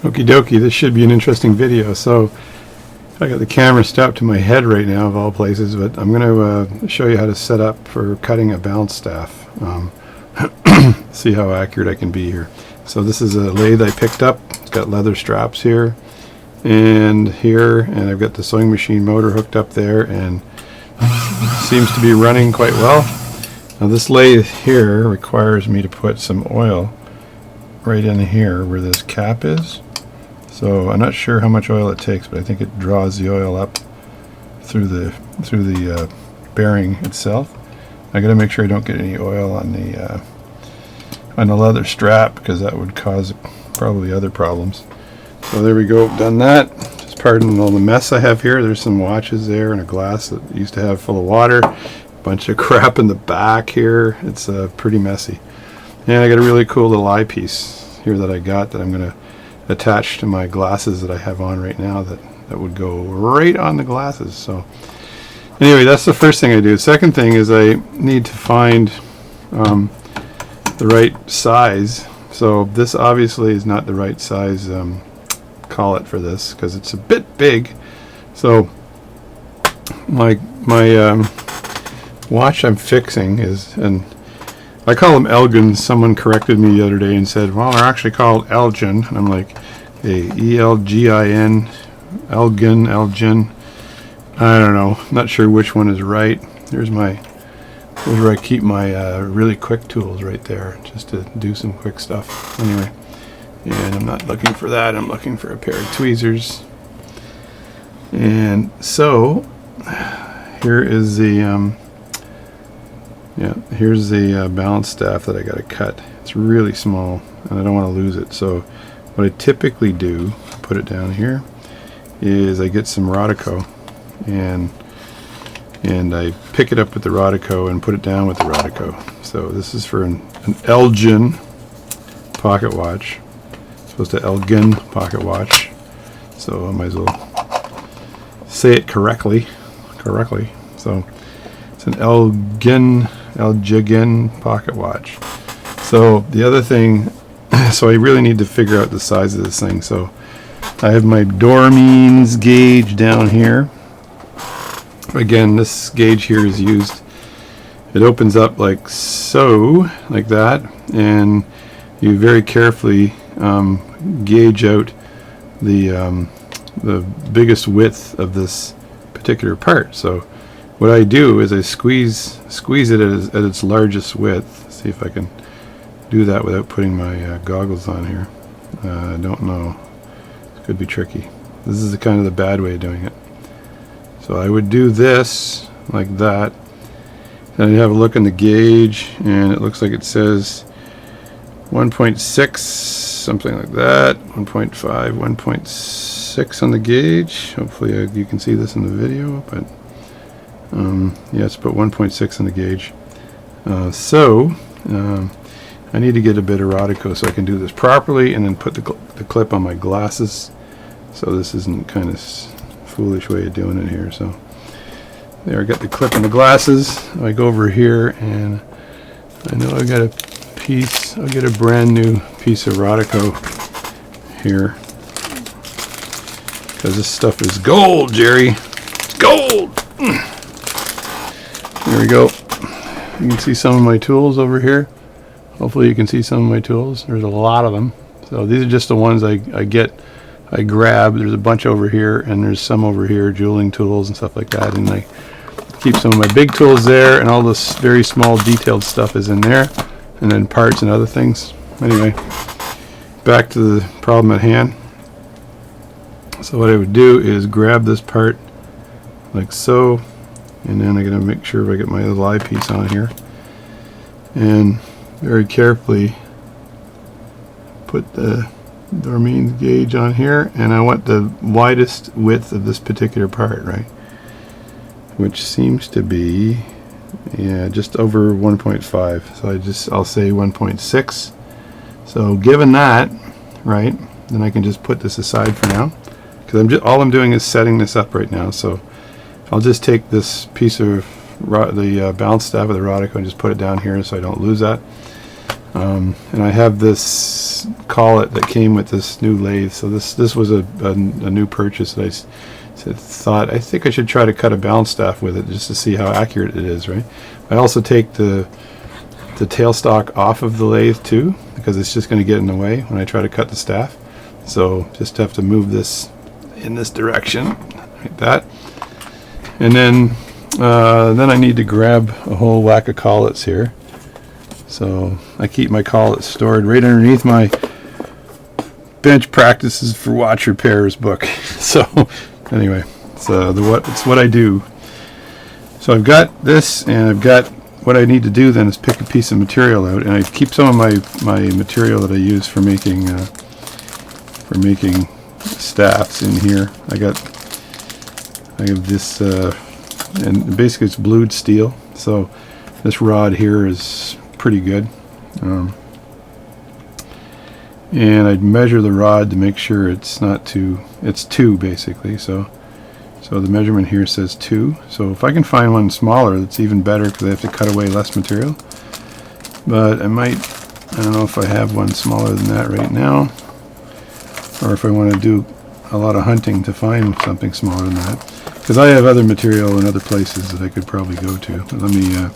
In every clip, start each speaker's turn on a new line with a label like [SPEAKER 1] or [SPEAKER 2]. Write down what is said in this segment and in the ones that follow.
[SPEAKER 1] Okie dokie, this should be an interesting video. So I got the camera strapped to my head right now of all places, but I'm going to show you how to set up for cutting a balance staff. See how accurate I can be here. So this is a lathe I picked up. It's got leather straps here and here, and I've got the sewing machine motor hooked up there, and seems to be running quite well. Now this lathe here requires me to put some oil right in here where this cap is. So I'm not sure how much oil it takes, but I think it draws the oil up through the bearing itself. I got to make sure I don't get any oil on the leather strap, because that would cause probably other problems. So there we go, done that. Just pardon all the mess I have here. There's some watches there and a glass that I used to have full of water. A bunch of crap in the back here. It's pretty messy. And I got a really cool little eyepiece here that I got that I'm going to attach to my glasses that I have on right now, that would go right on the glasses. So anyway, that's the first thing I do. Second thing is I need to find the right size. So this obviously is not the right size collet for this, because it's a bit big. So my watch I'm fixing is, and I call them Elgin. Someone corrected me the other day and said, well, they're actually called Elgin. And I'm like, hey, E-L-G-I-N, Elgin, Elgin. I don't know. Not sure which one is right. Here's where I keep my really quick tools right there, just to do some quick stuff. Anyway, and I'm not looking for that. I'm looking for a pair of tweezers. And so here is the here's the balance staff that I got to cut. It's really small and I don't want to lose it. So what I typically do, put it down here, is I get some Rodico and I pick it up with the Rodico and put it down with the Rodico. So this is for an Elgin pocket watch. It's supposed to Elgin pocket watch. So I might as well say it correctly. So it's an Elgin pocket watch. So the other thing, so I really need to figure out the size of this thing. So I have my Dormeans gauge down here. Again, this gauge here is used, it opens up like so, like that, and you very carefully gauge out the biggest width of this particular part. So what I do is I squeeze it at its largest width. See if I can do that without putting my goggles on here. I don't know. It could be tricky. This is kind of the bad way of doing it. So I would do this like that. Then you have a look in the gauge, and it looks like it says 1.6, something like that. 1.5, 1.6 on the gauge. Hopefully you can see this in the video, but yeah, it's about 1.6 on the gauge. I need to get a bit of Rodico so I can do this properly, and then put the clip on my glasses. So this isn't kind of foolish way of doing it here. So there, I got the clip on the glasses. I go over here, and I know I got a piece. I'll get a brand new piece of Rodico here, because this stuff is gold, Jerry. It's gold. There we go. You can see some of my tools over here. Hopefully you can see some of my tools. There's a lot of them. So these are just the ones I grab. There's a bunch over here, and there's some over here, jeweling tools and stuff like that. And I keep some of my big tools there, and all this very small detailed stuff is in there, and then parts and other things. Anyway, back to the problem at hand. So what I would do is grab this part like so, and then I'm going to make sure I get my little eyepiece on here, and very carefully put the Dormeans gauge on here, and I want the widest width of this particular part, right, which seems to be, yeah, just over 1.5. So I'll say 1.6. So given that, right, then I can just put this aside for now, because all I'm doing is setting this up right now. So I'll just take this piece of the balance staff of the Rodico and just put it down here so I don't lose that. And I have this collet that came with this new lathe. So this was a new purchase that I think I should try to cut a balance staff with it just to see how accurate it is, right? I also take the tailstock off of the lathe too, because it's just going to get in the way when I try to cut the staff. So just have to move this in this direction like that, and then I need to grab a whole whack of collets here. So I keep my collets stored right underneath my bench practices for watch repairs book. So anyway, it's what I do. So I've got this, and I've got what I need to do then is pick a piece of material out, and I keep some of my material that I use for making staffs in here. I have this, and basically it's blued steel. So this rod here is pretty good, and I'd measure the rod to make sure it's not too. It's 2 basically. So the measurement here says 2. So if I can find one smaller, that's even better, because I have to cut away less material. But I don't know if I have one smaller than that right now, or if I want to do a lot of hunting to find something smaller than that, because I have other material in other places that I could probably go to. Let me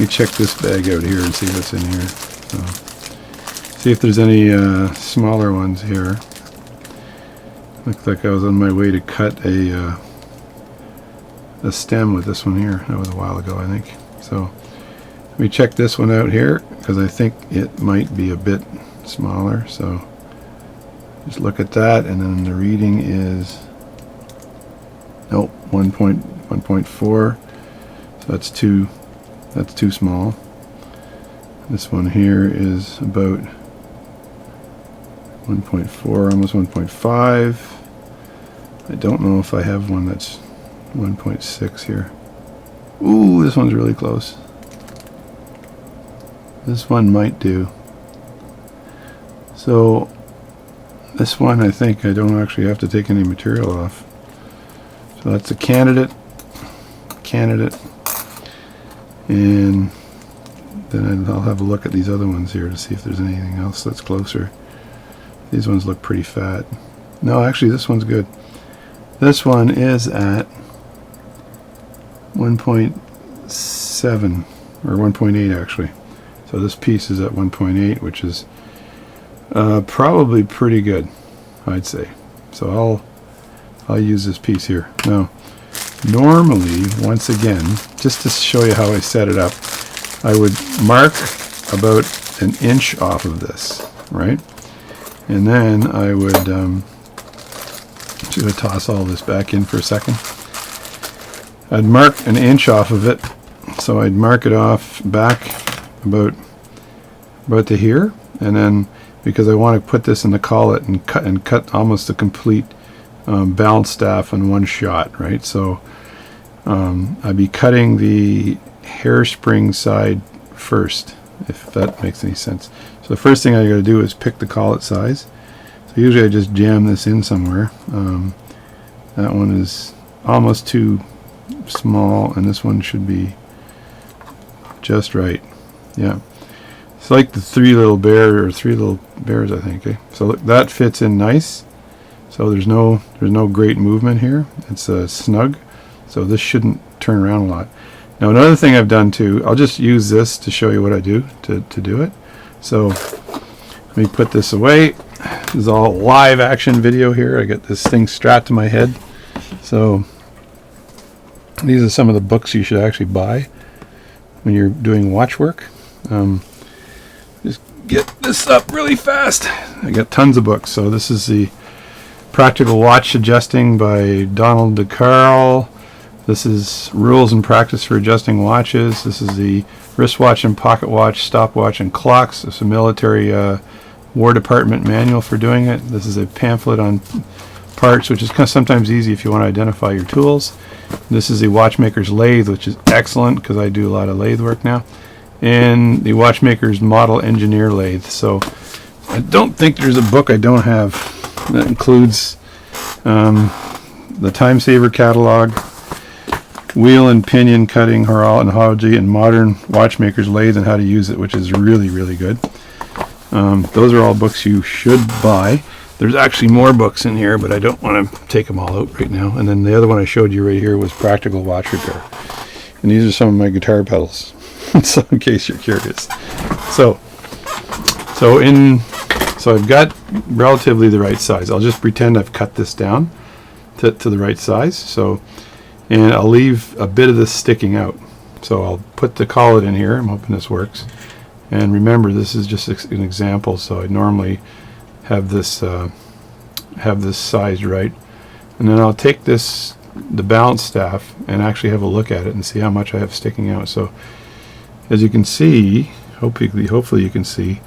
[SPEAKER 1] check this bag out here and see what's in here. So, see if there's any smaller ones here. Looks like I was on my way to cut a stem with this one here. That was a while ago, I think. So let me check this one out here, because I think it might be a bit smaller. So just look at that, and then the reading is 1.4. So that's too small. This one here is about 1.4, almost 1.5. I don't know if I have one that's 1.6 here. Ooh, this one's really close. This one might do. So this one, I think I don't actually have to take any material off. So that's a candidate, and then I'll have a look at these other ones here to see if there's anything else that's closer. These ones look pretty fat. No, actually this one's good. This one is at 1.7 or 1.8 actually. So this piece is at 1.8, which is probably pretty good, I'd say. So I'll use this piece here. Now, normally, once again, just to show you how I set it up, I would mark about 1 inch off of this, right? And then I would just toss all this back in for a second. I'd mark 1 inch off of it, so I'd mark it off back about to here, and then because I want to put this in the collet and cut almost a complete balance staff in one shot, right? So I'd be cutting the hairspring side first, if that makes any sense. So the first thing I got to do is pick the collet size. So usually I just jam this in somewhere. That one is almost too small, and this one should be just right. Yeah, it's like the three little bears, I think. Okay? So look, that fits in nice. So there's no great movement here. It's snug, so this shouldn't turn around a lot. Now another thing I've done too, I'll just use this to show you what I do to do it. So let me put this away. This is all live action video here. I got this thing strapped to my head. So these are some of the books you should actually buy when you're doing watch work. Just get this up really fast. I got tons of books. So this is the Practical Watch Adjusting by Donald DeCarl. This is Rules and Practice for Adjusting Watches. This is the Wristwatch and Pocket Watch, Stopwatch and Clocks. It's a military War Department manual for doing it. This is a pamphlet on parts, which is kind of sometimes easy if you want to identify your tools. This is the Watchmakers Lathe, which is excellent because I do a lot of lathe work now. And the Watchmakers Model Engineer Lathe. So I don't think there's a book I don't have that includes the Time Saver catalog, wheel and pinion cutting horology and modern watchmakers lathe and how to use it, which is really, really good. Those are all books you should buy. There's actually more books in here, but I don't want to take them all out right now. And then the other one I showed you right here was Practical Watch Repair. And these are some of my guitar pedals, so in case you're curious. So I've got relatively the right size. I'll just pretend I've cut this down to the right size. And I'll leave a bit of this sticking out. So I'll put the collet in here. I'm hoping this works. And remember, this is just an example, so I normally have this sized right. And then I'll take the balance staff and actually have a look at it and see how much I have sticking out. So as you can see, hopefully you can see,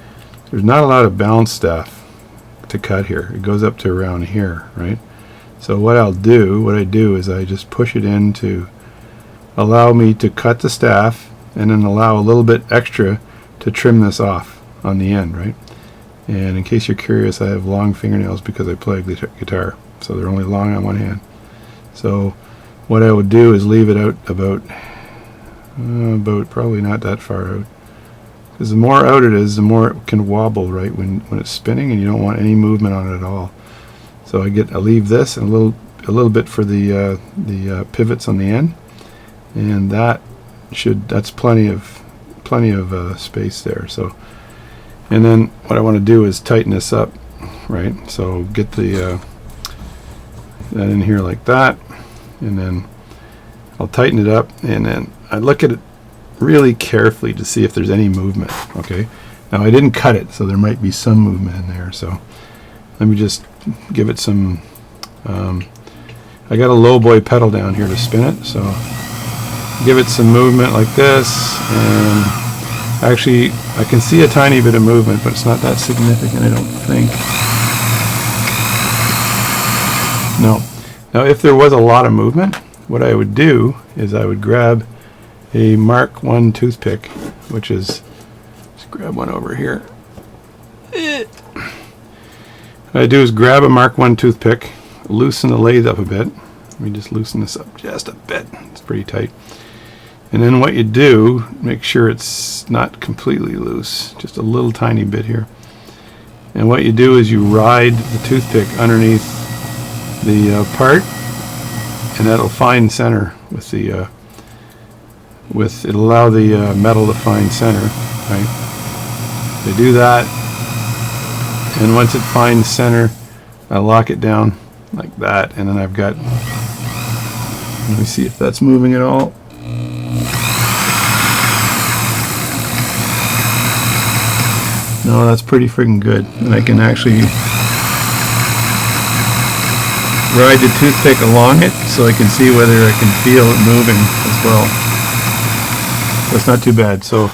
[SPEAKER 1] there's not a lot of balance staff to cut here. It goes up to around here, right? So what I do is I just push it in to allow me to cut the staff and then allow a little bit extra to trim this off on the end, right? And in case you're curious, I have long fingernails because I play guitar, so they're only long on one hand. So what I would do is leave it out about probably not that far out, because the more out it is, the more it can wobble, right, when it's spinning, and you don't want any movement on it at all. So I leave this and a little bit for the pivots on the end, and that's plenty of space there. So, and then what I want to do is tighten this up, right? So get that in here like that, and then I'll tighten it up, and then I look at it really carefully to see if there's any movement. Okay, now I didn't cut it, so there might be some movement in there. So let me just give it some. I got a low boy pedal down here to spin it, so give it some movement like this, and actually I can see a tiny bit of movement, but it's not that significant, I don't think. No. Now if there was a lot of movement, what I would do is I would grab a Mark 1 toothpick, which is, let's grab one over here. What I do is grab a Mark 1 toothpick, loosen the lathe up a bit. Let me just loosen this up just a bit. It's pretty tight. And then what you do, make sure it's not completely loose, just a little tiny bit here. And what you do is you ride the toothpick underneath the part, and that'll find center with the it'll allow the metal to find center, right? They do that, and once it finds center, I lock it down like that, and then I've got, let me see if that's moving at all. No, that's pretty freaking good. And I can actually ride the toothpick along it so I can see whether I can feel it moving as well. That's not too bad. So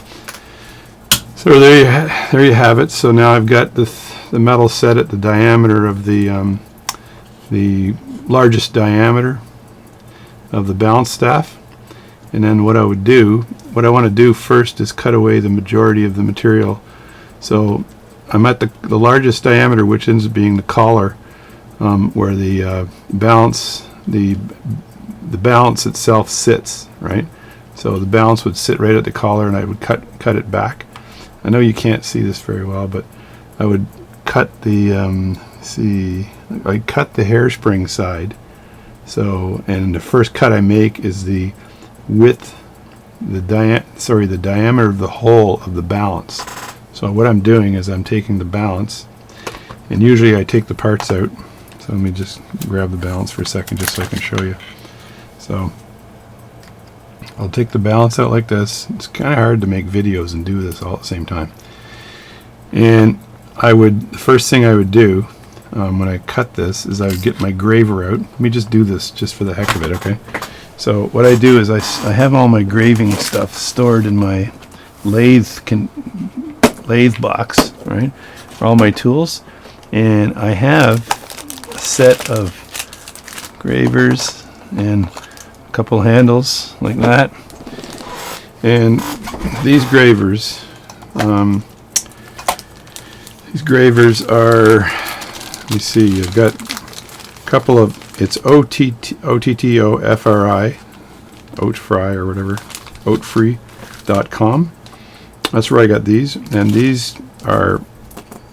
[SPEAKER 1] there you have it. So now I've got the metal set at the diameter of the largest diameter of the balance staff. And then what I want to do first is cut away the majority of the material. So I'm at the largest diameter, which ends up being the collar, where the balance itself sits, right? So the balance would sit right at the collar, and I would cut it back. I know you can't see this very well, but I would cut the I cut the hairspring side. So, and the first cut I make is the width, the diameter of the hole of the balance. So what I'm doing is I'm taking the balance, and usually I take the parts out. So let me just grab the balance for a second just so I can show you. So I'll take the balance out like this. It's kind of hard to make videos and do this all at the same time. And the first thing I would do when I cut this is I would get my graver out. Let me just do this just for the heck of it, okay? So what I do is I have all my graving stuff stored in my lathe box, right, for all my tools, and I have a set of gravers and a couple handles like that. And these gravers are, let me see, I've got a couple of, it's OTTO FRI Oatfry or whatever, oatfree.com. That's where I got these, and these are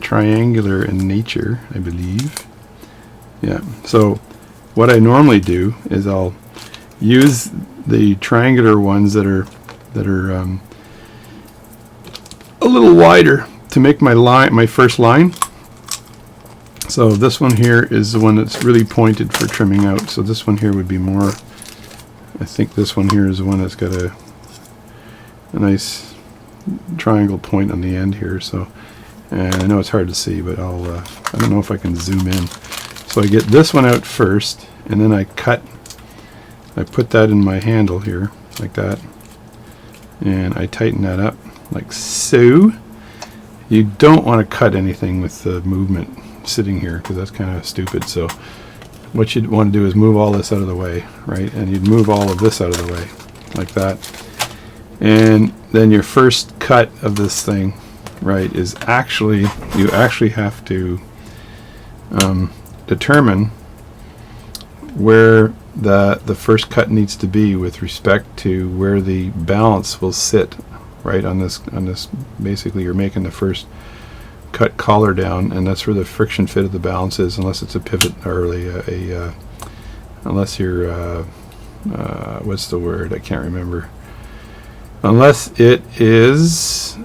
[SPEAKER 1] triangular in nature, I believe. Yeah, so what I normally do is I'll use the triangular ones that are a little wider to make my line, my first line. So this one here is the one that's really pointed for trimming out. So this one here would be more, I think this one here is the one that's got a nice triangle point on the end here. So, and I know it's hard to see, but I don't know if I can zoom in. So I get this one out first, and then I put that in my handle here, like that, and I tighten that up, like so. You don't want to cut anything with the movement sitting here, because that's kind of stupid. So what you'd want to do is move all this out of the way, right? And you'd move all of this out of the way, like that. And then your first cut of this thing, right, is actually, you actually have to determine where the first cut needs to be with respect to where the balance will sit, right, on this basically you're making the first cut collar down, and that's where the friction fit of the balance is, unless it's a pivot or unless you're what's the word, I can't remember, unless it is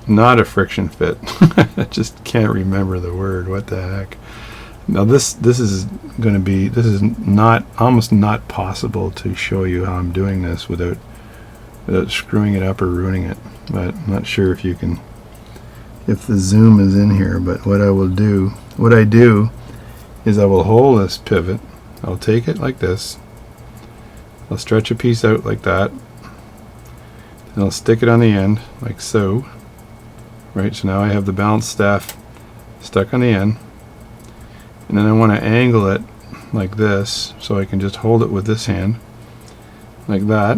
[SPEAKER 1] not a friction fit. I just can't remember the word. What the heck. Now this is going to be, this is not, almost not possible to show you how I'm doing this without screwing it up or ruining it. But I'm not sure if you can, if the zoom is in here. But what I do is I will hold this pivot, I'll take it like this, I'll stretch a piece out like that, and I'll stick it on the end like so, right? So now I have the balance staff stuck on the end, and then I want to angle it like this, so I can just hold it with this hand like that,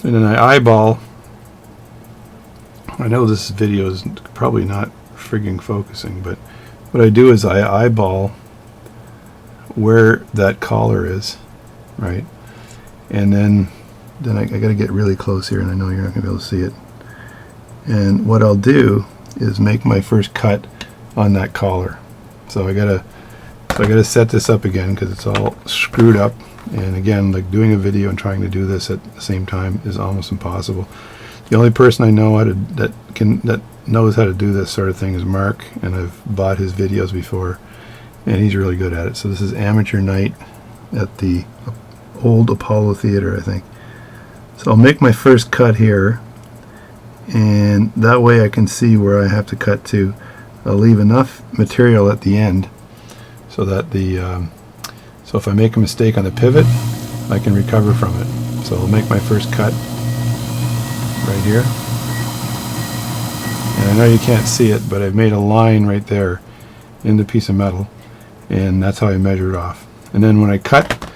[SPEAKER 1] and then I eyeball. I know this video is probably not frigging focusing, but what I do is I eyeball where that collar is, right? And then I got to get really close here, and I know you're not going to be able to see it. And what I'll do is make my first cut on that collar. So I gotta set this up again, because it's all screwed up. And again, like doing a video and trying to do this at the same time is almost impossible. The only person I know that knows how to do this sort of thing is Mark, and I've bought his videos before, and he's really good at it. So this is amateur night at the old Apollo Theater, I think. So I'll make my first cut here, and that way I can see where I have to cut to. I'll leave enough material at the end so that so if I make a mistake on the pivot, I can recover from it. So I'll make my first cut right here, and I know you can't see it, but I've made a line right there in the piece of metal, and that's how I measure it off. And then when I cut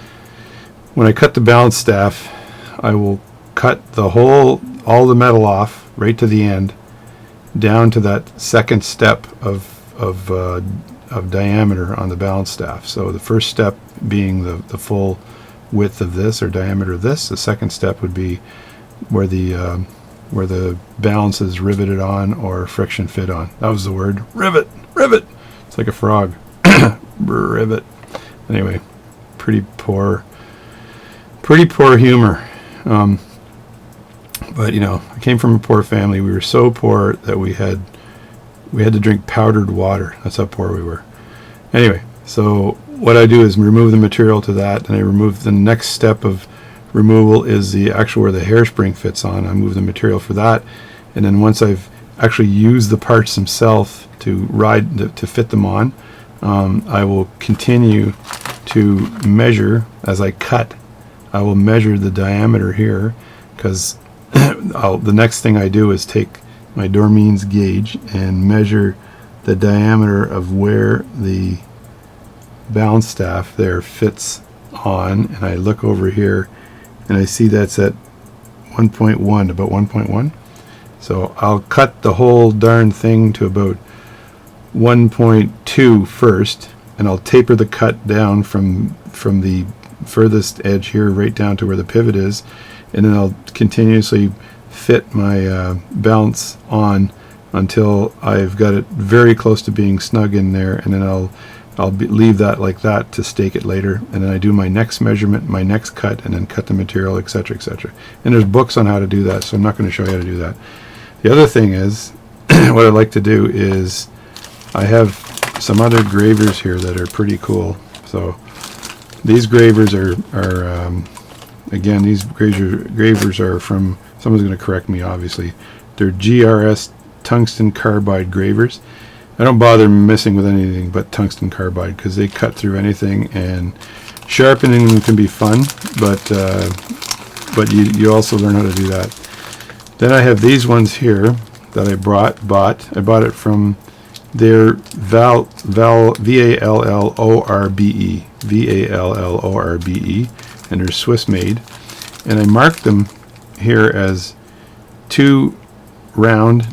[SPEAKER 1] the balance staff, I will cut all the metal off right to the end, down to that second step of diameter on the balance staff. So the first step being the full width of this, or diameter of this. The second step would be where the balance is riveted on or friction fit on. That was the word. Rivet. It's like a frog. Rivet. Anyway, pretty poor humor. But you know, I came from a poor family. We were so poor that we had to drink powdered water. That's how poor we were. Anyway, so what I do is remove the material to that, and I remove the next step of removal is the actual where the hairspring fits on. I move the material for that, and then once I've actually used the parts themselves to fit them on, I will continue to measure as I cut. I will measure the diameter here, because the next thing I do is take my Dormeen's gauge and measure the diameter of where the balance staff there fits on, and I look over here and I see that's at 1.1, about 1.1. So I'll cut the whole darn thing to about 1.2 first, and I'll taper the cut down from the furthest edge here right down to where the pivot is, and then I'll continuously fit my balance on until I've got it very close to being snug in there, and then I'll leave that like that to stake it later, and then I do my next measurement, my next cut, and then cut the material, etc., etc. And there's books on how to do that, so I'm not going to show you how to do that. The other thing is, what I like to do is, I have some other gravers here that are pretty cool. So these gravers are again, these gravers are from, someone's going to correct me obviously, they're GRS tungsten carbide gravers. I don't bother messing with anything but tungsten carbide because they cut through anything, and sharpening them can be fun, but you also learn how to do that. Then I have these ones here that I bought. I bought it from their V-A-L-L-O-R-B-E, and they're Swiss made, and I marked them here as 2 round,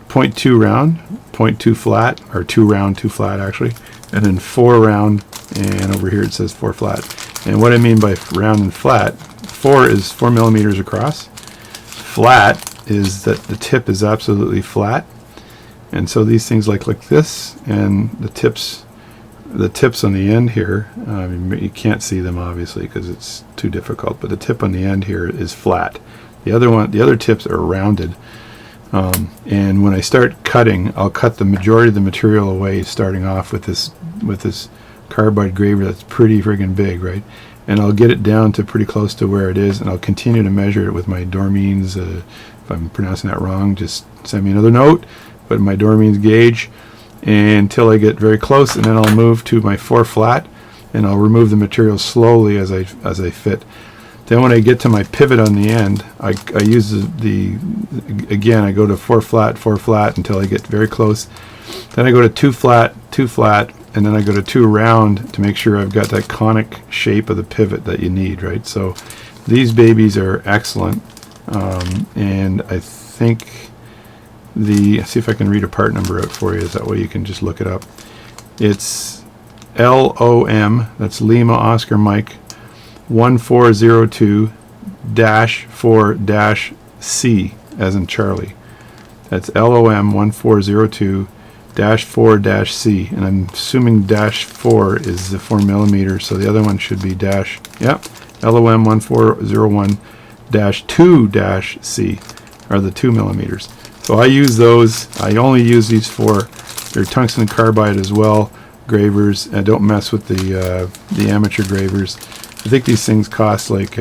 [SPEAKER 1] 0.2 round, 0.2 flat, or 2 round, 2 flat actually, and then 4 round, and over here it says 4 flat. And what I mean by round and flat, 4 is 4 millimeters across. Flat is that the tip is absolutely flat, and so these things like this, and the tips on the end here, you can't see them obviously because it's too difficult, but the tip on the end here is flat. The other tips are rounded, and when I start cutting, I'll cut the majority of the material away, starting off with this carbide graver that's pretty friggin' big, right? And I'll get it down to pretty close to where it is, and I'll continue to measure it with my Dormeans. If I'm pronouncing that wrong, just send me another note. But my Dormeans gauge, until I get very close, and then I'll move to my 4 flat, and I'll remove the material slowly as I fit. Then when I get to my pivot on the end, I use again, I go to 4 flat until I get very close. Then I go to 2 flat, and then I go to 2 round to make sure I've got that conic shape of the pivot that you need, right? So these babies are excellent, and I think see if I can read a part number out for you, is that way you can just look it up. It's LOM, that's Lima Oscar Mike, 1402-4-C, as in Charlie. That's LOM 1402-4-C, and I'm assuming -4 is the 4 millimeters, so the other one should be LOM 1401-2-C are the 2 millimeters. So I use those. I only use these for, they're tungsten carbide as well, gravers. I don't mess with the amateur gravers. I think these things cost like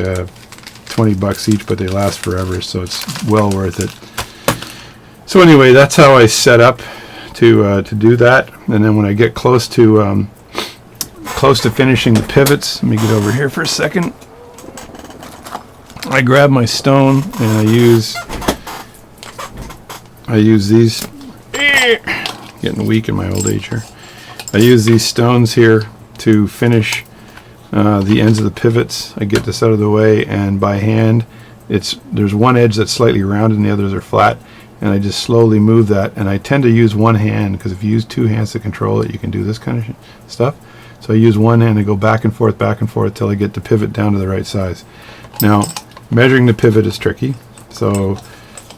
[SPEAKER 1] 20 bucks each, but they last forever, so it's well worth it. So anyway, that's how I set up to do that. And then when I get close to finishing the pivots, let me get over here for a second. I grab my stone and I use these. Getting weak in my old age here. I use these stones here to finish the ends of the pivots. I get this out of the way, and by hand, there's one edge that's slightly rounded and the others are flat, and I just slowly move that. And I tend to use one hand, because if you use 2 hands to control it, you can do this kind of stuff. So I use one hand to go back and forth till I get the pivot down to the right size. Now, measuring the pivot is tricky, so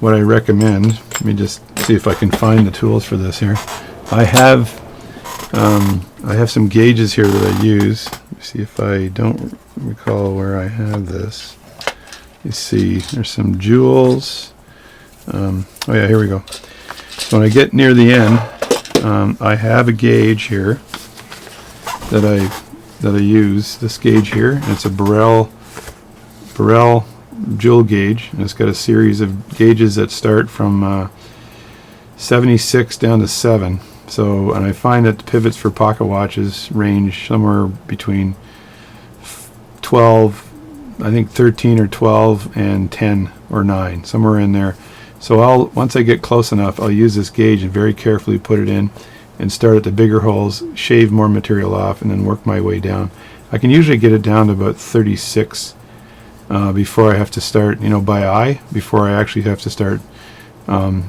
[SPEAKER 1] what I recommend, let me just see if I can find the tools for this here. I have some gauges here that I use. Let me see if I don't recall where I have this. You see, there's some jewels. Oh yeah, here we go. So when I get near the end, I have a gauge here that I use. This gauge here, and it's a Burrell jewel gauge, and it's got a series of gauges that start from 76 down to 7. So, and I find that the pivots for pocket watches range somewhere between 12, I think 13 or 12, and 10 or 9, somewhere in there. So once I get close enough, I'll use this gauge and very carefully put it in and start at the bigger holes, shave more material off, and then work my way down. I can usually get it down to about 36 before I have to start, by eye, before I actually have to start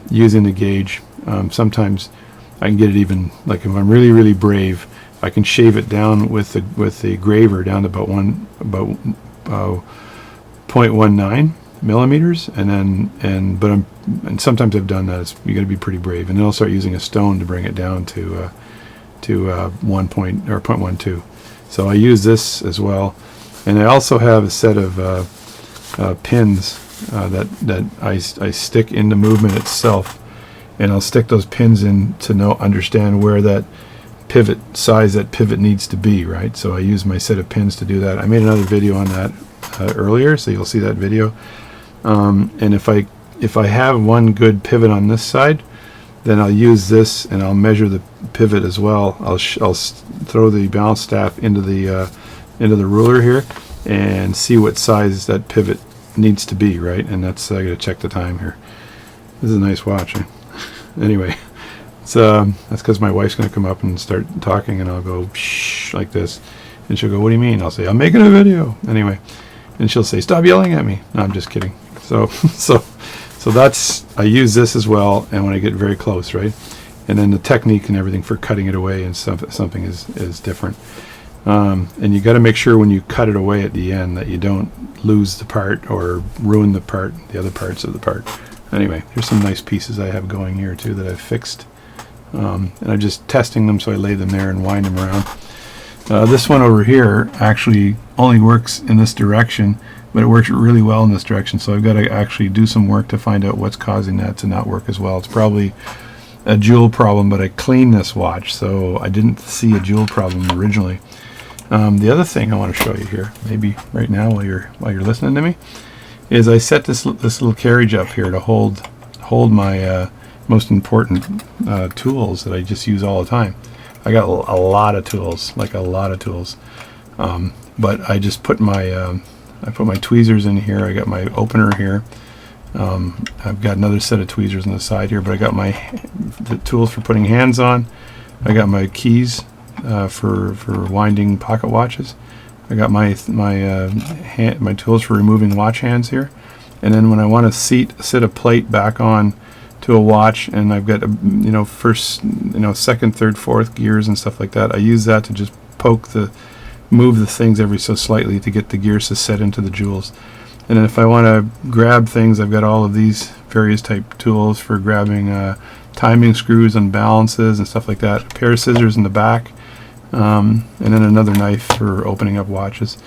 [SPEAKER 1] using the gauge. Sometimes I can get it even, like if I'm really, really brave, I can shave it down with the graver down to about 0.19 millimeters, and sometimes I've done that. You got to be pretty brave, and then I'll start using a stone to bring it down to 0.12. So I use this as well, and I also have a set of pins that I stick in the movement itself, and I'll stick those pins in to understand where that size that pivot needs to be, right? So I use my set of pins to do that. I made another video on that earlier, so you'll see that video. And if I have one good pivot on this side, then I'll use this and I'll measure the pivot as well. I'll throw the balance staff into the ruler here and see what size that pivot needs to be, right? And that's, I gotta check the time here. This is a nice watch. Anyway, that's because my wife's gonna come up and start talking, and I'll go shh like this, and she'll go, "What do you mean?" I'll say, "I'm making a video." Anyway, and she'll say, "Stop yelling at me." No, I'm just kidding. So that's, I use this as well, and when I get very close, right? And then the technique and everything for cutting it away and something is different. And you got to make sure when you cut it away at the end that you don't lose the part or ruin the other parts of the part. Anyway, here's some nice pieces I have going here too that I've fixed. And I'm just testing them, so I lay them there and wind them around. This one over here actually only works in this direction, but it works really well in this direction, so I've got to actually do some work to find out what's causing that to not work as well. It's probably a jewel problem, but I cleaned this watch, so I didn't see a jewel problem originally. The other thing I want to show you here, maybe right now while you're listening to me, is I set this little carriage up here to hold my most important tools that I just use all the time. I got a lot of tools, like a lot of tools, but I just put my tweezers in here. I got my opener here. I've got another set of tweezers on the side here, but I got the tools for putting hands on. I got my keys for winding pocket watches. I got my tools for removing watch hands here, and then when I want to sit a plate back on to a watch, and I've got first, second, third, fourth gears and stuff like that, I use that to just move the things every so slightly to get the gears to set into the jewels. And then if I want to grab things, I've got all of these various type tools for grabbing timing screws and balances and stuff like that. A pair of scissors in the back, and then another knife for opening up watches.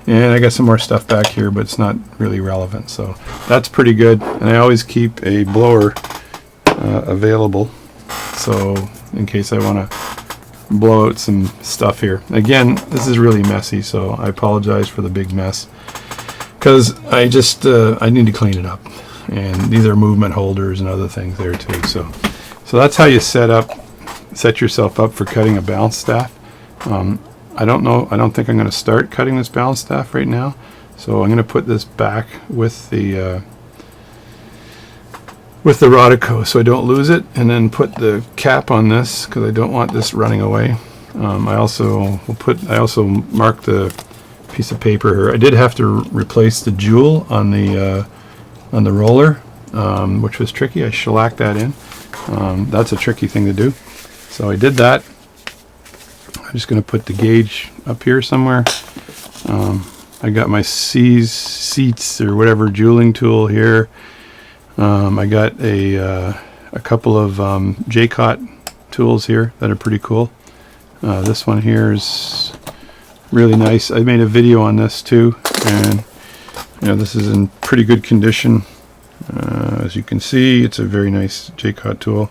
[SPEAKER 1] And I got some more stuff back here, but it's not really relevant, so that's pretty good. And I always keep a blower available, so in case I want to blow out some stuff here. Again, this is really messy, so I apologize for the big mess, because I need to clean it up. And these are movement holders and other things there too. So that's how you set yourself up for cutting a balance staff. I don't think I'm going to start cutting this balance staff right now, so I'm going to put this back with the Rodico so I don't lose it, and then put the cap on this because I don't want this running away. I also mark the piece of paper here. I did have to replace the jewel on the roller, which was tricky. I shellacked that in. That's a tricky thing to do, so I did that. I'm just going to put the gauge up here somewhere. I got my seats or whatever jeweling tool here. I got a couple of J-Cot tools here that are pretty cool. This one here is really nice. I made a video on this too, and this is in pretty good condition. As you can see, it's a very nice J-Cot tool.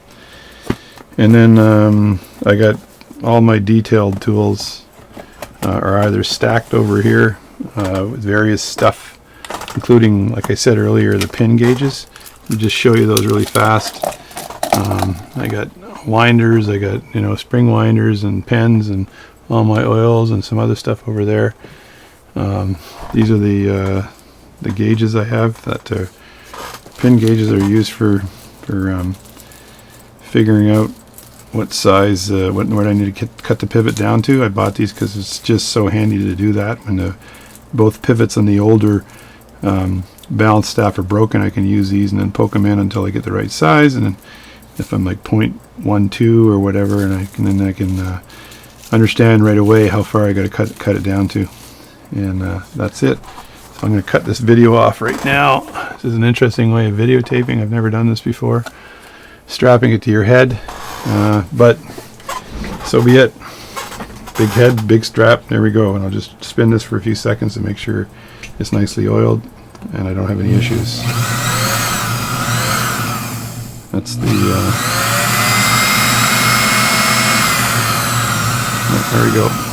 [SPEAKER 1] And then I got all my detailed tools are either stacked over here with various stuff, including, like I said earlier, the pin gauges. I'll just show you those really fast. I got winders, I got spring winders and pens and all my oils and some other stuff over there. These are the gauges I have. That pin gauges are used for figuring out what size, what I need to cut the pivot down to. I bought these because it's just so handy to do that. When both pivots on the older balance staff are broken, I can use these and then poke them in until I get the right size. And then if I'm like 0.12 or whatever, and I can understand right away how far I got to cut it down to. And that's it. So I'm going to cut this video off right now. This is an interesting way of videotaping. I've never done this before. Strapping it to your head, but so be it. Big head, big strap, there we go. And I'll just spin this for a few seconds to make sure it's nicely oiled and I don't have any issues. That's the there we go.